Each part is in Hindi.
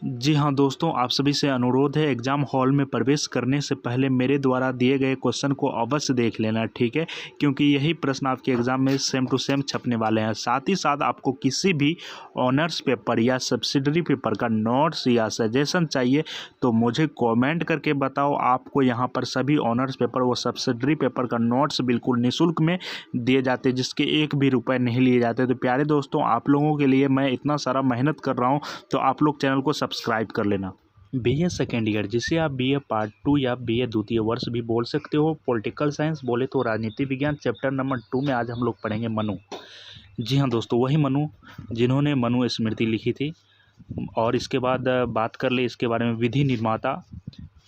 जी हाँ दोस्तों, आप सभी से अनुरोध है, एग्ज़ाम हॉल में प्रवेश करने से पहले मेरे द्वारा दिए गए क्वेश्चन को अवश्य देख लेना, ठीक है। क्योंकि यही प्रश्न आपके एग्ज़ाम में सेम टू सेम छपने वाले हैं। साथ ही साथ आपको किसी भी ऑनर्स पेपर या सब्सिडरी पेपर का नोट्स या सजेशन चाहिए तो मुझे कमेंट करके बताओ। आपको यहाँ पर सभी ऑनर्स पेपर व सब्सिडरी पेपर का नोट्स बिल्कुल निःशुल्क में दिए जाते, जिसके एक भी रुपये नहीं लिए जाते। तो प्यारे दोस्तों, आप लोगों के लिए मैं इतना सारा मेहनत कर रहा हूँ, तो आप लोग चैनल को सब्सक्राइब कर लेना। बीए सेकेंड ईयर, जिसे आप बीए पार्ट 2 या बीए द्वितीय वर्ष भी बोल सकते हो। पॉलिटिकल साइंस बोले तो राजनीति विज्ञान, चैप्टर नंबर 2 में आज हम लोग पढ़ेंगे मनु। जी हाँ दोस्तों, वही मनु जिन्होंने मनु स्मृति लिखी थी। और इसके बाद बात कर ले इसके बारे में, विधि निर्माता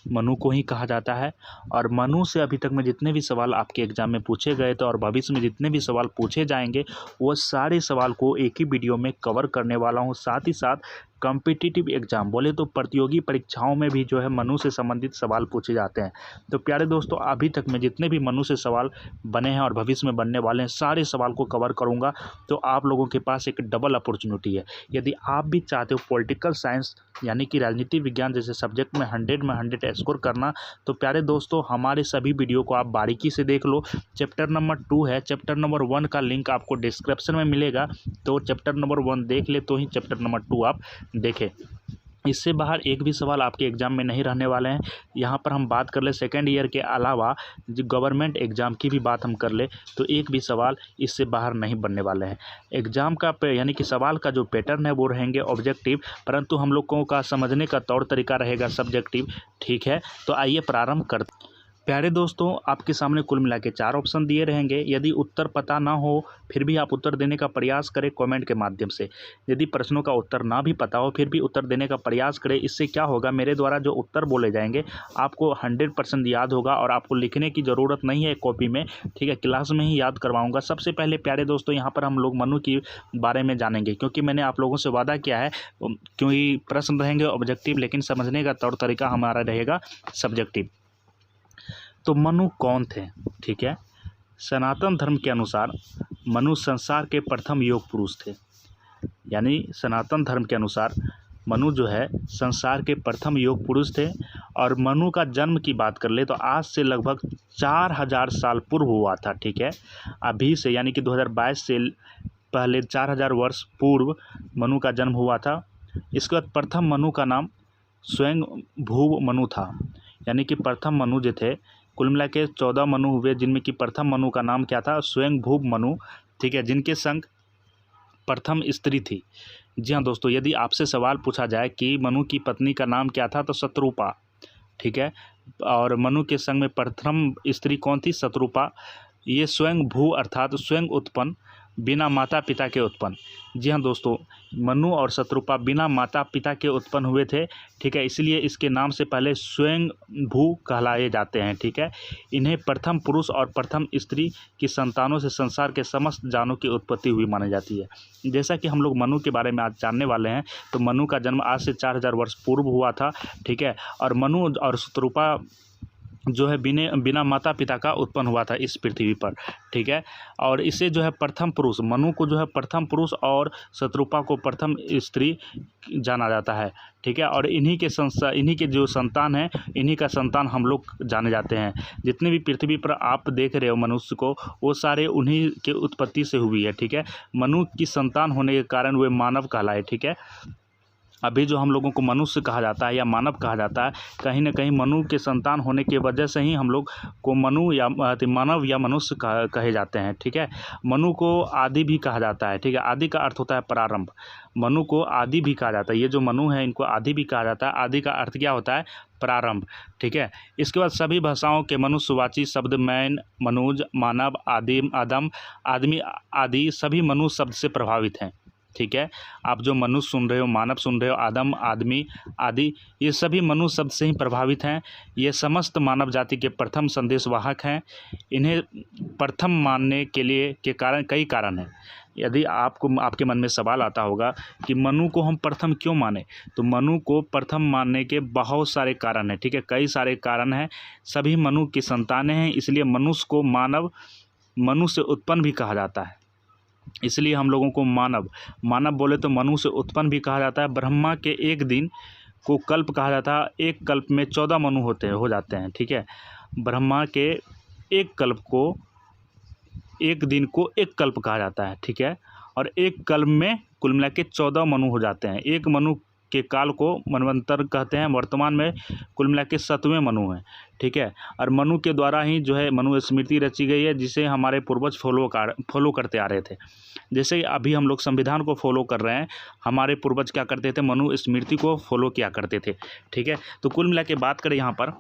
मनु को ही कहा जाता है। और मनु से अभी तक में जितने भी सवाल आपके एग्जाम में पूछे गए थे और भविष्य में जितने भी सवाल पूछे जाएंगे, वो सारे सवाल को एक ही वीडियो में कवर करने वाला हूँ। साथ ही साथ कॉम्पिटिटिव एग्जाम बोले तो प्रतियोगी परीक्षाओं में भी जो है मनु से संबंधित सवाल पूछे जाते हैं। तो प्यारे दोस्तों, अभी तक में जितने भी मनु से सवाल बने हैं और भविष्य में बनने वाले हैं, सारे सवाल को कवर करूँगा। तो आप लोगों के पास एक डबल अपॉर्चुनिटी है। यदि आप भी चाहते हो पॉलिटिकल साइंस यानी कि राजनीति विज्ञान जैसे सब्जेक्ट में 100 में 100 स्कोर करना, तो प्यारे दोस्तों हमारे सभी वीडियो को आप बारीकी से देख लो। चैप्टर नंबर 2 है, चैप्टर नंबर 1 का लिंक आपको डिस्क्रिप्शन में मिलेगा। तो चैप्टर नंबर 1 देख ले तो ही चैप्टर नंबर 2 आप देखें। इससे बाहर एक भी सवाल आपके एग्ज़ाम में नहीं रहने वाले हैं। यहाँ पर हम बात कर ले सेकेंड ईयर के अलावा जो गवर्नमेंट एग्ज़ाम की भी बात हम कर ले तो एक भी सवाल इससे बाहर नहीं बनने वाले हैं। एग्ज़ाम का यानी कि सवाल का जो पैटर्न है वो रहेंगे ऑब्जेक्टिव, परंतु हम लोगों का समझने का तौर तरीका रहेगा सब्जेक्टिव, ठीक है। तो आइए प्रारंभ करते। प्यारे दोस्तों, आपके सामने कुल मिला के 4 ऑप्शन दिए रहेंगे। यदि उत्तर पता ना हो फिर भी आप उत्तर देने का प्रयास करें कमेंट के माध्यम से। यदि प्रश्नों का उत्तर ना भी पता हो फिर भी उत्तर देने का प्रयास करें। इससे क्या होगा, मेरे द्वारा जो उत्तर बोले जाएंगे आपको 100% याद होगा और आपको लिखने की ज़रूरत नहीं है कॉपी में, ठीक है। क्लास में ही याद करवाऊँगा। सबसे पहले प्यारे दोस्तों, यहाँ पर हम लोग मनु के बारे में जानेंगे, क्योंकि मैंने आप लोगों से वादा किया है, क्योंकि प्रश्न रहेंगे ऑब्जेक्टिव लेकिन समझने का तौर तरीका हमारा रहेगा सब्जेक्टिव। तो मनु कौन थे, ठीक है। सनातन धर्म के अनुसार मनु संसार के प्रथम योग पुरुष थे। यानी सनातन धर्म के अनुसार मनु जो है संसार के प्रथम योग पुरुष थे। और मनु का जन्म की बात कर ले तो आज से लगभग 4000 साल पूर्व हुआ था, ठीक है। अभी से यानी कि 2022 से पहले 4000 वर्ष पूर्व मनु का जन्म हुआ था। इसके बाद प्रथम मनु का नाम स्वयं भू मनु था। यानी कि प्रथम मनु जो थे, कुल मिला के 14 मनु हुए, जिनमें कि प्रथम मनु का नाम क्या था, स्वयं भू मनु, ठीक है, जिनके संग प्रथम स्त्री थी। जी हाँ दोस्तों, यदि आपसे सवाल पूछा जाए कि मनु की पत्नी का नाम क्या था तो शत्रुपा, ठीक है। और मनु के संग में प्रथम स्त्री कौन थी, शत्रुपा। ये स्वयं भू अर्थात स्वयं उत्पन्न, बिना माता पिता के उत्पन्न। जी हाँ दोस्तों, मनु और शत्रुपा बिना माता पिता के उत्पन्न हुए थे, ठीक है। इसलिए इसके नाम से पहले स्वयं भू कहलाए जाते हैं, ठीक है। इन्हें प्रथम पुरुष और प्रथम स्त्री की संतानों से संसार के समस्त जानों की उत्पत्ति हुई मानी जाती है। जैसा कि हम लोग मनु के बारे में आज जानने वाले हैं, तो मनु का जन्म आज से 4000 वर्ष पूर्व हुआ था, ठीक है। और मनु और शत्रुपा जो है बिना माता पिता का उत्पन्न हुआ था इस पृथ्वी पर, ठीक है। और इसे जो है प्रथम पुरुष, मनु को जो है प्रथम पुरुष और शत्रुपा को प्रथम स्त्री जाना जाता है, ठीक है। और इन्हीं के जो संतान हैं, इन्हीं का संतान हम लोग जाने जाते हैं। जितने भी पृथ्वी पर आप देख रहे हो मनुष्य को, वो सारे उन्हीं के उत्पत्ति से हुई है, ठीक है। मनु की संतान होने के कारण वे मानव कहलाए, ठीक है। अभी जो हम लोगों को मनुष्य कहा जाता है या मानव कहा जाता है, कहीं ना कहीं मनु के संतान होने की वजह से ही हम लोग को मनु या मानव या मनुष्य कहे जाते हैं, ठीक है। मनु को आदि भी कहा जाता है, ठीक है। आदि का अर्थ होता है प्रारंभ। मनु को आदि भी कहा जाता है। ये जो मनु है इनको आदि भी कहा जाता है। आदि का अर्थ क्या होता है, प्रारंभ, ठीक है। इसके बाद सभी भाषाओं के मनुष्यवाची शब्द मैन, मनुज, मानव, आदिम, आदम, आदमी आदि सभी मनु शब्द से प्रभावित हैं, ठीक है। आप जो मनुष्य सुन रहे हो, मानव सुन रहे हो, आदम, आदमी आदि, ये सभी मनु शब्द से ही प्रभावित हैं। ये समस्त मानव जाति के प्रथम संदेशवाहक हैं। इन्हें प्रथम मानने के कारण कई कारण हैं। यदि आपके मन में सवाल आता होगा कि मनु को हम प्रथम क्यों माने, तो मनु को प्रथम मानने के बहुत सारे कारण हैं, ठीक है। कई सारे कारण हैं। सभी मनु की संतानें हैं, इसलिए मनुष्य को मनु से उत्पन्न भी कहा जाता है। इसलिए हम लोगों को मानव बोले तो मनु से उत्पन्न भी कहा जाता है। ब्रह्मा के एक दिन को कल्प कहा जाता है। एक कल्प में 14 मनु हो जाते हैं, ठीक है। ब्रह्मा के एक कल्प को, एक दिन को एक कल्प कहा जाता है, ठीक है। और एक कल्प में कुल मिला के 14 मनु हो जाते हैं। एक मनु के काल को मनवंतर कहते हैं। वर्तमान में कुल मिला के 7वें मनु हैं, ठीक है। और मनु के द्वारा ही जो है मनु स्मृति रची गई है, जिसे हमारे पूर्वज फॉलो करते आ रहे थे। जैसे अभी हम लोग संविधान को फॉलो कर रहे हैं, हमारे पूर्वज क्या करते थे, मनु स्मृति को फॉलो किया करते थे, ठीक है। तो कुल मिला के बात करें यहाँ पर,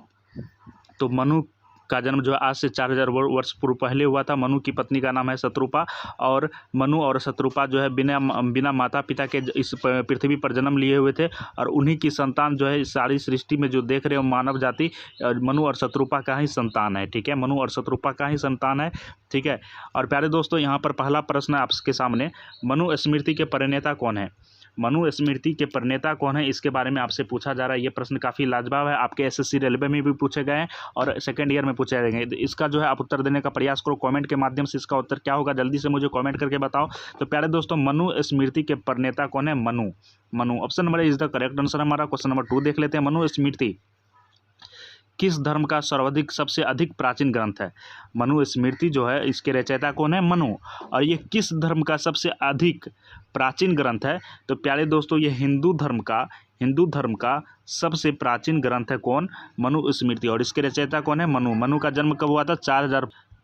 तो मनु का जन्म जो है आज से 4000 वर्ष पूर्व पहले हुआ था। मनु की पत्नी का नाम है शत्रुपा, और मनु और शत्रुपा जो है बिना माता पिता के इस पृथ्वी पर जन्म लिए हुए थे, और उन्हीं की संतान जो है इस सारी सृष्टि में जो देख रहे हो मानव जाति मनु और शत्रुपा का ही संतान है, ठीक है। मनु और शत्रुपा का ही संतान है, ठीक है। और प्यारे दोस्तों, यहाँ पर पहला प्रश्न आपके सामने, मनु स्मृति के प्रणेता कौन है? मनु स्मृति के प्रणेता कौन है, इसके बारे में आपसे पूछा जा रहा है। ये प्रश्न काफ़ी लाजवाब है, आपके एसएससी रेलवे में भी पूछे गए हैं और सेकंड ईयर में पूछे जाएंगे। इसका जो है आप उत्तर देने का प्रयास करो कमेंट के माध्यम से। इसका उत्तर क्या होगा जल्दी से मुझे कमेंट करके बताओ। तो प्यारे दोस्तों, मनु स्मृति के प्रणेता कौन है? Manu option number is the correct answer. हमारा क्वेश्चन नंबर 2 देख लेते हैं। मनु स्मृति किस धर्म का सबसे अधिक प्राचीन ग्रंथ है? मनु स्मृति जो है इसके रचयिता कौन है? मनु। और ये किस धर्म का सबसे अधिक प्राचीन ग्रंथ है? तो प्यारे दोस्तों, ये हिंदू धर्म का सबसे प्राचीन ग्रंथ है कौन? मनु स्मृति। और इसके रचयिता कौन है? मनु का जन्म कब हुआ था?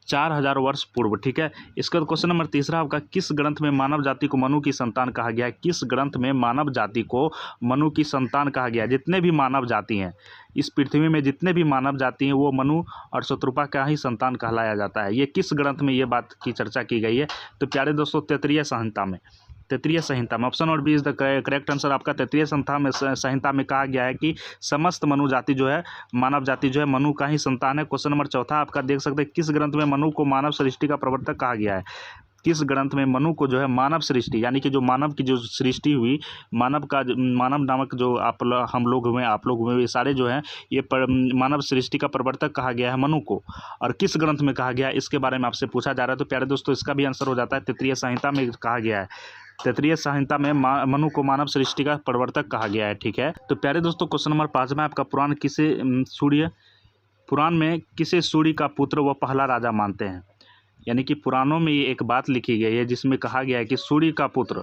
4000 वर्ष पूर्व, ठीक है। इसका क्वेश्चन नंबर 3 आपका, किस ग्रंथ में मानव जाति को मनु की संतान कहा गया है? किस ग्रंथ में मानव जाति को मनु की संतान कहा गया है? जितने भी मानव जाति हैं इस पृथ्वी में, जितने भी मानव जाति हैं वो मनु और शत्रुपा का ही संतान कहलाया जाता है। ये किस ग्रंथ में ये बात की चर्चा की गई है? तो प्यारे दोस्तों, तैत्तिरीय संहिता में ऑप्शन और B is the correct answer. आपका तैत्तिरीय संहिता में कहा गया है कि समस्त मनु जाति जो है, मानव जाति जो है मनु का ही संतान है। क्वेश्चन नंबर 4 आपका देख सकते हैं, किस ग्रंथ में मनु को मानव सृष्टि का प्रवर्तक कहा गया है? किस ग्रंथ में मनु को जो है मानव सृष्टि, यानी कि जो मानव की जो सृष्टि हुई, मानव नामक जो हम लोग हुए, आप लोग हुए, ये सारे जो हैं ये मानव सृष्टि का प्रवर्तक कहा गया है मनु को। और किस ग्रंथ में कहा गया है इसके बारे में आपसे पूछा जा रहा है। तो प्यारे दोस्तों, इसका भी आंसर हो जाता है तैत्तिरीय संहिता में कहा गया है। तैत्तिरीय संहिता में मनु को मानव सृष्टि का प्रवर्तक कहा गया है, ठीक है। तो प्यारे दोस्तों, क्वेश्चन नंबर 5 में आपका, पुराण में किसे सूर्य का पुत्र व पहला राजा मानते हैं? यानी कि पुराणों में ये एक बात लिखी गई है जिसमें कहा गया है कि सूर्य का पुत्र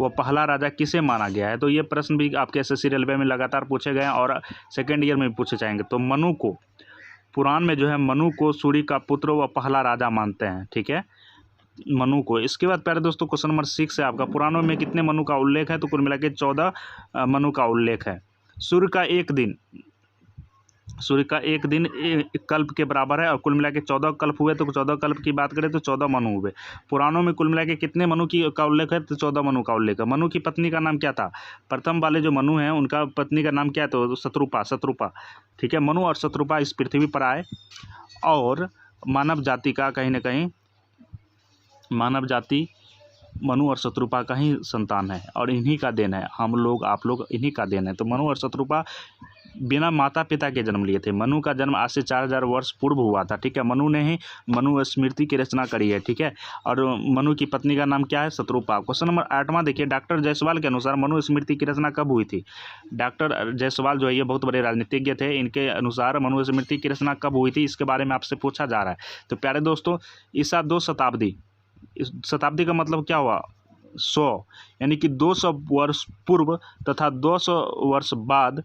वो पहला राजा किसे माना गया है। तो ये प्रश्न भी आपके एसएससी रेलवे में लगातार पूछे गए हैं और सेकेंड ईयर में भी पूछे जाएंगे। तो मनु को, पुराण में जो है मनु को सूर्य का पुत्र व पहला राजा मानते हैं, ठीक है, मनु को। इसके बाद प्यारे दोस्तों, क्वेश्चन नंबर 6 है आपका, पुराणों में कितने मनु का उल्लेख है? तो कुल मिला के 14 मनु का उल्लेख है। सूर्य का एक दिन एक कल्प के बराबर है, और कुल मिला के 14 कल्प हुए। तो 14 कल्प की बात करें तो 14 मनु हुए। पुराणों में कुल मिला के कितने मनु का उल्लेख है? तो 14 मनु का उल्लेख है। मनु की पत्नी का नाम क्या था? प्रथम वाले जो मनु हैं उनका पत्नी का नाम क्या है? तो शत्रुपा, ठीक है। मनु और शत्रुपा इस पृथ्वी पर आए, और मानव जाति का कहीं ना कहीं मानव जाति मनु और शत्रुपा का ही संतान है, और इन्हीं का देन है। हम लोग, आप लोग इन्हीं का देन है। तो मनु और शत्रुपा बिना माता पिता के जन्म लिए थे। मनु का जन्म आज से 4000 वर्ष पूर्व हुआ था, ठीक है। मनु ने ही मनु स्मृति की रचना करी है, ठीक है। और मनु की पत्नी का नाम क्या है? शत्रुपा। क्वेश्चन नंबर 8वां देखिए, डॉक्टर जायसवाल के अनुसार मनु स्मृति की रचना कब हुई थी? डॉक्टर जायसवाल जो है ये बहुत बड़े राजनीतिज्ञ थे। इनके अनुसार मनु स्मृति की रचना कब हुई थी, इसके बारे में आपसे पूछा जा रहा है। तो प्यारे दोस्तों, ईसा 2 शताब्दी, इस शताब्दी का मतलब क्या हुआ? 100, यानी कि 200 वर्ष पूर्व तथा 200 वर्ष बाद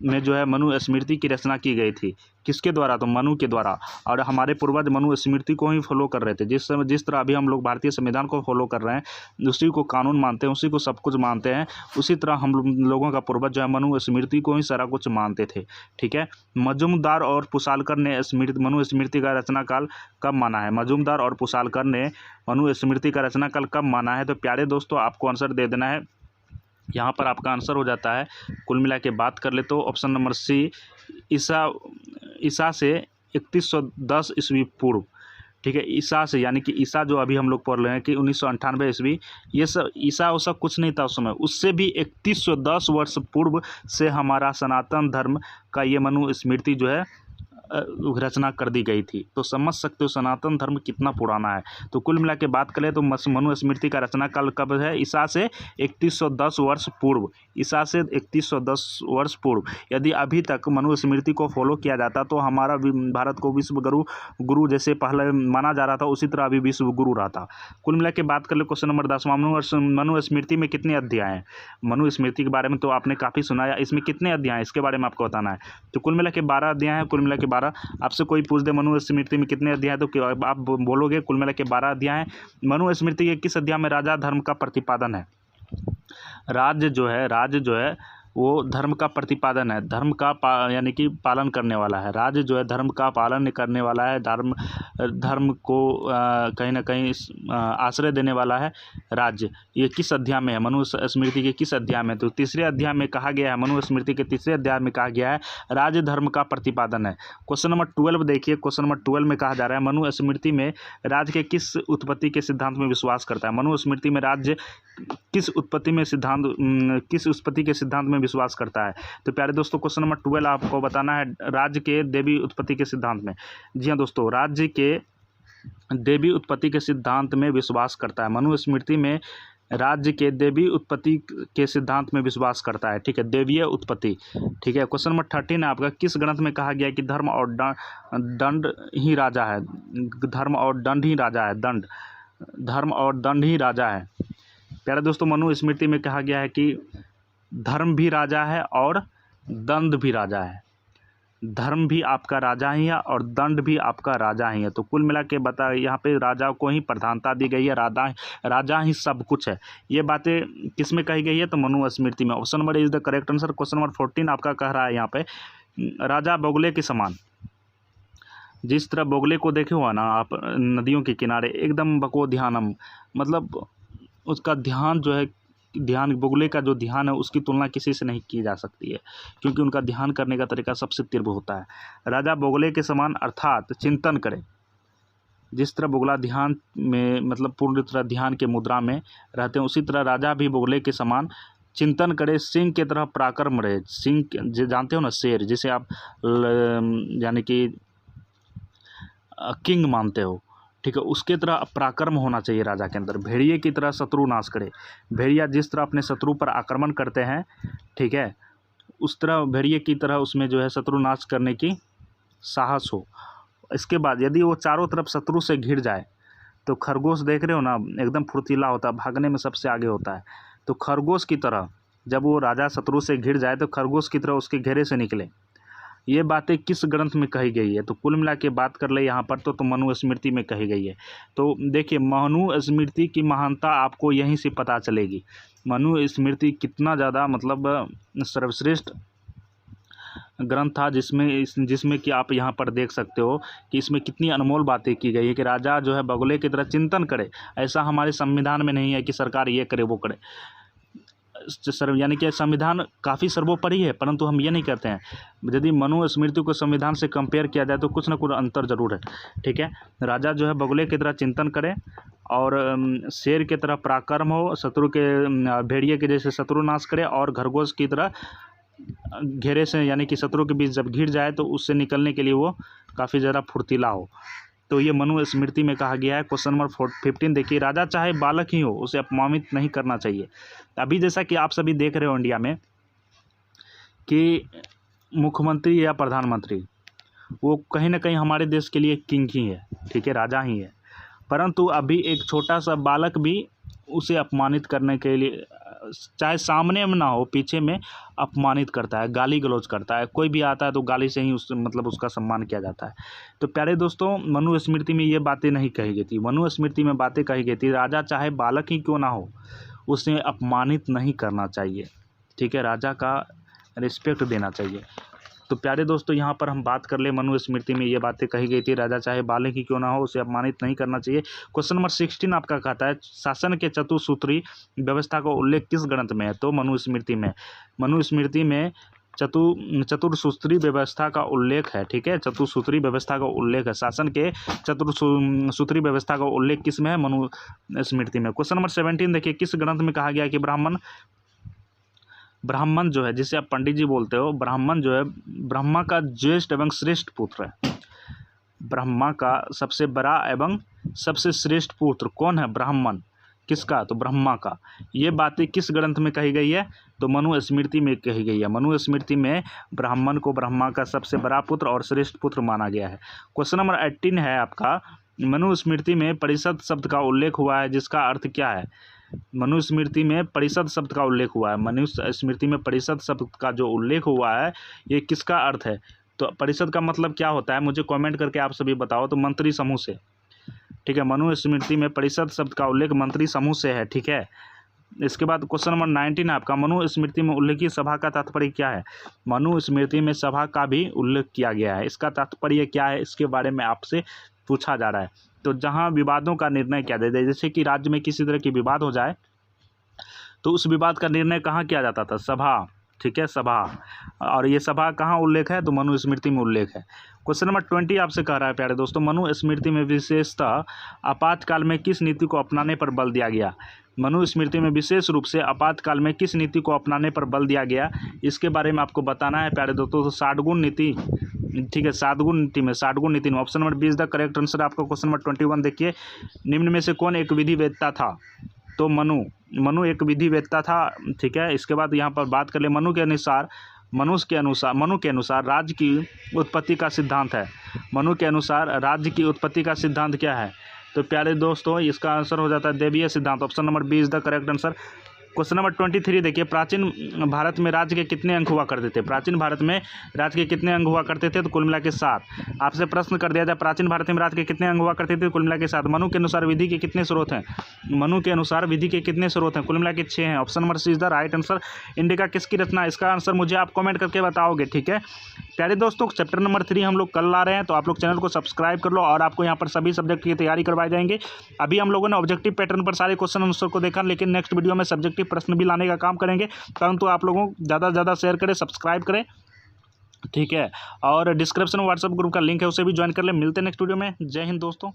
में जो है मनु स्मृति की रचना की गई थी। किसके द्वारा? तो मनु के द्वारा। और हमारे पूर्वज मनु स्मृति को ही फॉलो कर रहे थे। जिस तरह अभी हम लोग भारतीय संविधान को फॉलो कर रहे हैं, उसी को कानून मानते हैं, उसी को सब कुछ मानते हैं, उसी तरह हम लोगों का पूर्वज जो है मनु स्मृति को ही सारा कुछ मानते थे, ठीक है। मजूमदार और पुसालकर ने मनु स्मृति का रचना काल कब माना है? मजूमदार और पुसालकर ने मनु स्मृति का रचना काल कब माना है? तो प्यारे दोस्तों, आपको आंसर दे देना है। यहाँ पर आपका आंसर हो जाता है, कुल मिला के बात कर ले तो ऑप्शन नंबर सी, ईसा से 3110 ईस्वी पूर्व, ठीक है। ईसा से, यानी कि ईसा जो अभी हम लोग पढ़ रहे हैं कि 1998 ईस्वी, ये सब ईसा वैसा कुछ नहीं था उस समय, उससे भी 3110 वर्ष पूर्व से हमारा सनातन धर्म का ये मनु स्मृति जो है रचना कर दी गई थी। तो समझ सकते हो सनातन धर्म कितना पुराना है। तो कुल मिला के बात करें तो मनुस्मृति का रचना काल कब है? ईसा से 3110 वर्ष पूर्व। ईसा से 3110 वर्ष पूर्व। यदि अभी तक मनुस्मृति को फॉलो किया जाता तो हमारा भारत को विश्व गुरु जैसे पहले माना जा रहा था, उसी तरह अभी विश्व गुरु रहता। कुल मिला के बात कर ले क्वेश्चन नंबर 10, मनुस्मृति में कितने अध्याय हैं? मनुस्मृति के बारे में तो आपने काफ़ी सुना है, इसमें कितने अध्याय हैं इसके बारे में आपको बताना है। तो कुल मिला के 12 अध्याय हैं। कुल मिला के 12। आपसे कोई पूछ दे मनुस्मृति में कितने अध्याय तो आप बोलोगे कुल मिला के 12 अध्याय हैं। मनुस्मृति के किस अध्याय में राजा धर्म का प्रतिपादन है? राज्य जो है वो धर्म का प्रतिपादन है, धर्म का यानी कि पालन करने वाला है। राज्य जो है धर्म का पालन करने वाला है, धर्म को कहीं ना कहीं आश्रय देने वाला है राज्य। ये किस अध्याय में है? मनुस्मृति के किस अध्याय में? तो तीसरे अध्याय में कहा गया है, मनुस्मृति के तीसरे अध्याय में कहा गया है राज्य धर्म का प्रतिपादन है। क्वेश्चन नंबर 12 देखिए, क्वेश्चन नंबर 12 में कहा जा रहा है मनुस्मृति में राज्य के किस उत्पत्ति के सिद्धांत में विश्वास करता है? मनुस्मृति में राज्य किस उत्पत्ति के सिद्धांत में विश्वास करता है? तो प्यारे दोस्तों क्वेश्चन नंबर 12 आपको बताना है राज्य के देवी उत्पत्ति के सिद्धांत में। जी हाँ दोस्तों, राज्य के देवी उत्पत्ति के सिद्धांत में विश्वास करता है। मनुस्मृति में राज्य के देवी उत्पत्ति के सिद्धांत में विश्वास करता है। ठीक है, देवीय उत्पत्ति। ठीक है, क्वेश्चन नंबर 13 है आपका, किस ग्रंथ में कहा गया है कि धर्म और दंड ही राजा है? धर्म और दंड ही राजा है। धर्म और दंड ही राजा है। प्यारे दोस्तों मनुस्मृति में कहा गया है कि धर्म भी राजा है और दंड भी राजा है। धर्म भी आपका राजा ही है और दंड भी आपका राजा ही है। तो कुल मिला के बता यहाँ पे राजा को ही प्रधानता दी गई है, राजा ही सब कुछ है। ये बातें किस में कही गई है? तो मनुस्मृति में। Option number is the correct answer. Question number 14 आपका कह रहा है यहाँ पे राजा बोगले के समान। जिस तरह बोगले को देखे हुआ ना आप नदियों के किनारे, एकदम बको ध्यानम, मतलब उसका ध्यान जो है, ध्यान बोगले का जो ध्यान है उसकी तुलना किसी से नहीं की जा सकती है, क्योंकि उनका ध्यान करने का तरीका सबसे तीव्र होता है। राजा बोगले के समान अर्थात चिंतन करे। जिस तरह बोगला ध्यान में मतलब पूर्ण तरह ध्यान के मुद्रा में रहते हैं, उसी तरह राजा भी बोगले के समान चिंतन करे, सिंह की तरह पराक्रम रहे। सिंह जानते हो ना, शेर जिसे आप यानी कि किंग मानते हो, ठीक है, उसके तरह पराक्रम होना चाहिए राजा के अंदर। भेड़िए की तरह शत्रु नाश करे। भेड़िया जिस तरह अपने शत्रु पर आक्रमण करते हैं, ठीक है, उस तरह भेड़िए की तरह उसमें जो है शत्रु नाश करने की साहस हो। इसके बाद यदि वो चारों तरफ शत्रु से घिर जाए तो खरगोश देख रहे हो ना, एकदम फुर्तीला होता है, भागने में सबसे आगे होता है। तो खरगोश की तरह जब वो राजा शत्रु से घिर जाए तो खरगोश की तरह उसके घेरे से निकले। ये बातें किस ग्रंथ में कही गई है? तो कुल मिला के बात कर ले यहाँ पर तो मनुस्मृति में कही गई है। तो देखिए मनुस्मृति की महानता आपको यहीं से पता चलेगी। मनुस्मृति कितना ज़्यादा मतलब सर्वश्रेष्ठ ग्रंथ था, जिसमें कि आप यहाँ पर देख सकते हो कि इसमें कितनी अनमोल बातें की गई है कि राजा जो है बगुले की तरह चिंतन करे। ऐसा हमारे संविधान में नहीं है कि सरकार ये करे वो करे, यानी कि संविधान काफ़ी सर्वोपरि है, परंतु हम ये नहीं कहते हैं। यदि मनुस्मृति को संविधान से कंपेयर किया जाए तो कुछ ना कुछ अंतर जरूर है। ठीक है, राजा जो है बगुले की तरह चिंतन करे और शेर की तरह पराक्रम हो, शत्रु के भेड़िए के जैसे शत्रु नाश करे और खरगोश की तरह घेरे से यानी कि शत्रु के बीच जब घिर जाए तो उससे निकलने के लिए वो काफ़ी ज़्यादा फुर्तीला हो। तो ये मनुस्मृति में कहा गया है। क्वेश्चन नंबर 15 देखिए, राजा चाहे बालक ही हो उसे अपमानित नहीं करना चाहिए। अभी जैसा कि आप सभी देख रहे हो इंडिया में कि मुख्यमंत्री या प्रधानमंत्री वो कहीं ना कहीं हमारे देश के लिए किंग ही है, ठीक है, राजा ही है, परंतु अभी एक छोटा सा बालक भी उसे अपमानित करने के लिए, चाहे सामने में ना हो पीछे में अपमानित करता है, गाली गलौज करता है। कोई भी आता है तो गाली से ही उसका सम्मान किया जाता है। तो प्यारे दोस्तों मनुस्मृति में ये बातें नहीं कही गई थी। मनुस्मृति में बातें कही गई थी राजा चाहे बालक ही क्यों ना हो उसे अपमानित नहीं करना चाहिए, ठीक है, राजा का रिस्पेक्ट देना चाहिए। तो प्यारे दोस्तों यहाँ पर हम बात कर ले मनुस्मृति में ये बातें कही गई थी, राजा चाहे बालक ही क्यों ना हो उसे अपमानित नहीं करना चाहिए। क्वेश्चन नंबर 16 आपका कहता है शासन के चतुसूत्री व्यवस्था का उल्लेख किस ग्रंथ में है? तो मनुस्मृति में। मनुस्मृति में चतुर्सूत्री व्यवस्था का उल्लेख है, ठीक है, चतुसूत्री व्यवस्था का उल्लेख है। शासन के चतुर्सूत्री व्यवस्था का उल्लेख किस में है? मनुस्मृति में। क्वेश्चन नंबर 17 देखिए, किस ग्रंथ में कहा गया कि ब्राह्मण ब्राह्मण जो है, जिसे आप पंडित जी बोलते हो, ब्राह्मण जो है ब्रह्मा का ज्येष्ठ एवं श्रेष्ठ पुत्र है। ब्रह्मा का सबसे बड़ा एवं सबसे श्रेष्ठ पुत्र कौन है? ब्राह्मण। किसका? तो ब्रह्मा का। ये बातें किस ग्रंथ में कही गई है? तो मनुस्मृति में कही गई है। मनुस्मृति में ब्राह्मण को ब्रह्मा का सबसे बड़ा पुत्र और श्रेष्ठ पुत्र माना गया है। क्वेश्चन नंबर 18 है आपका, मनुस्मृति में परिषद शब्द का उल्लेख हुआ है, जिसका अर्थ क्या है? मनुस्मृति में परिषद शब्द का उल्लेख हुआ है। मनुस्मृति में परिषद शब्द का जो उल्लेख हुआ है, ये किसका अर्थ है? तो परिषद का मतलब क्या होता है, मुझे कमेंट करके आप सभी बताओ। तो मंत्री समूह से, ठीक है। मनुस्मृति में परिषद शब्द का उल्लेख मंत्री समूह से है, ठीक है। इसके बाद क्वेश्चन नंबर 19 है आपका, मनुस्मृति में उल्लेखित सभा का तात्पर्य क्या है? मनुस्मृति में सभा का भी उल्लेख किया गया है, इसका तात्पर्य क्या है? इसके बारे में आपसे पूछा जा रहा है। तो जहाँ विवादों का निर्णय किया जाता है, जैसे कि राज्य में किसी तरह की विवाद हो जाए तो उस विवाद का निर्णय कहाँ किया जाता था? सभा, ठीक है, सभा। और ये सभा कहाँ उल्लेख है? तो मनुस्मृति में उल्लेख है। क्वेश्चन नंबर 20 आपसे कह रहा है प्यारे दोस्तों, मनुस्मृति में विशेषतः आपातकाल में किस नीति को अपनाने पर बल दिया गया? मनुस्मृति में विशेष रूप से आपातकाल में किस नीति को अपनाने पर बल दिया गया, इसके बारे में आपको बताना है प्यारे दोस्तों। तो 60 गुण नीति, ठीक है, 60 गुण नीति में, 60 गुण नीति में option number 20 the correct answer आपका। क्वेश्चन नंबर 21 देखिए, निम्न में से कौन एक विधि वेत्ता था? तो मनु एक विधि वेत्ता था, ठीक है। इसके बाद यहाँ पर बात कर ले, मनु के अनुसार राज्य की उत्पत्ति का सिद्धांत है। मनु के अनुसार राज्य की उत्पत्ति का सिद्धांत क्या है? तो प्यारे दोस्तों इसका आंसर हो जाता है देवीय सिद्धांत। Option number 20 the correct answer. Question number 23 देखिए, प्राचीन भारत में राज्य के कितने अंग हुआ करते थे? प्राचीन भारत में राज्य के कितने अंग हुआ करते थे? तो कुल मिला के 7। आपसे प्रश्न कर दिया जाए, प्राचीन भारत में राज्य के कितने अंग हुआ करते थे? कुल मिला के 7। मनु के अनुसार विधि के कितने स्रोत हैं? मनु के अनुसार विधि के कितने स्रोत हैं? कुल मिला के 6 हैं। Option number C is the right answer. Indica किसकी रचना? इसका आंसर मुझे आप कमेंट करके बताओगे, ठीक है। प्यारे दोस्तों चैप्टर नंबर 3 हम लोग कल ला रहे हैं, तो आप लोग चैनल को सब्सक्राइब कर लो और आपको यहाँ पर सभी सब्जेक्ट की तैयारी करवाई जाएंगे। अभी हम लोगों ने ऑब्जेक्टिव पैटर्न पर सारे क्वेश्चन आंसर को देखा, लेकिन नेक्स्ट वीडियो में सब्जेक्टिव प्रश्न भी लाने का काम करेंगे। परंतु आप लोगों को ज़्यादा से ज़्यादा शेयर करें, सब्सक्राइब करें, ठीक है। और डिस्क्रिप्शन में व्हाट्सएप ग्रुप का लिंक है, उसे भी ज्वाइन कर ले। मिलते हैं नेक्स्ट वीडियो में। जय हिंद दोस्तों।